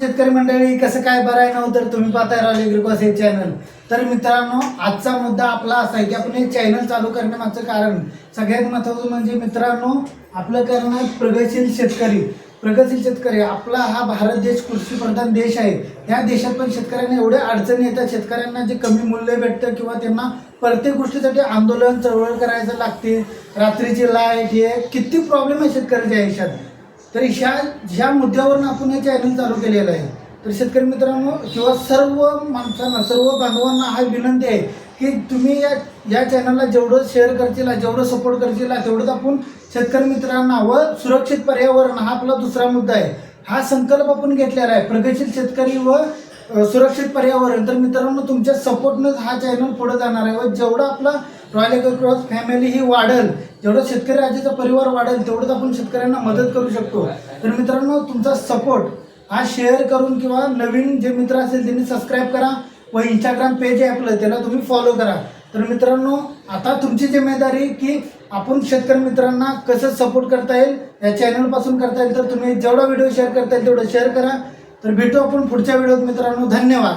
शेतकरी मंडळी कसं काय बरं आहे ना, तर तुम्ही पाहताय राहुल ॲग्रिकॉस हे चॅनल. तर मित्रांनो, आजचा मुद्दा आपला असा आहे की आपण हे चॅनल चालू करण्यामागचं कारण सगळ्यात महत्त्वाचं म्हणजे मित्रांनो, आपलं कारण आहे प्रगतशील शेतकरी. आपला हा भारत देश कृषीप्रधान देश आहे. या देशात पण शेतकऱ्यांना एवढ्या अडचणी येतात, शेतकऱ्यांना जे कमी मूल्य भेटतं किंवा त्यांना प्रत्येक गोष्टीसाठी आंदोलन चळवळ करायचं लागते, रात्रीची लाईट, हे किती प्रॉब्लेम आहे शेतकऱ्याच्या आयुष्यात. तर ह्या मुद्द्यावरून आपण हे चॅनल चालू केलेलं आहे. तर शेतकरी मित्रांनो किंवा सर्व माणसांना, सर्व बांधवांना हा विनंती आहे की तुम्ही या चॅनलला जेवढं शेअर करशील, जेवढं सपोर्ट करशील, तेवढंच आपण शेतकरी मित्रांना व सुरक्षित पर्यावरण हा आपला दुसरा मुद्दा आहे. हा संकल्प आपण घेतलेला आहे, प्रगतशील शेतकरी व सुरक्षित पर्यावरण. तर मित्रांनो, तुमच्या सपोर्टनंच हा चॅनल पुढे जाणार आहे व जेवढा आपला रॉयल ॲग्रिकॉस फॅमिली ही वाढेल, जेवढं शेतकरी राजाचा परिवार वाढेल, तेवढंच आपण शेतकऱ्यांना मदत करू शकतो. तर मित्रांनो, तुमचा सपोर्ट हा शेअर करून किंवा नवीन जे मित्र असेल त्यांनी सबस्क्राईब करा व इंस्टाग्राम पेज आहे आपलं, त्याला तुम्ही फॉलो करा. तर मित्रांनो, आता तुमची जिम्मेदारी की आपण शेतकरी मित्रांना कसं सपोर्ट करता येईल, या चॅनलपासून करता येईल. तर तुम्ही जेवढा व्हिडिओ शेअर करता येईल तेवढं शेअर करा. तर भेटू आपण पुढच्या व्हिडिओत मित्रांनो. धन्यवाद.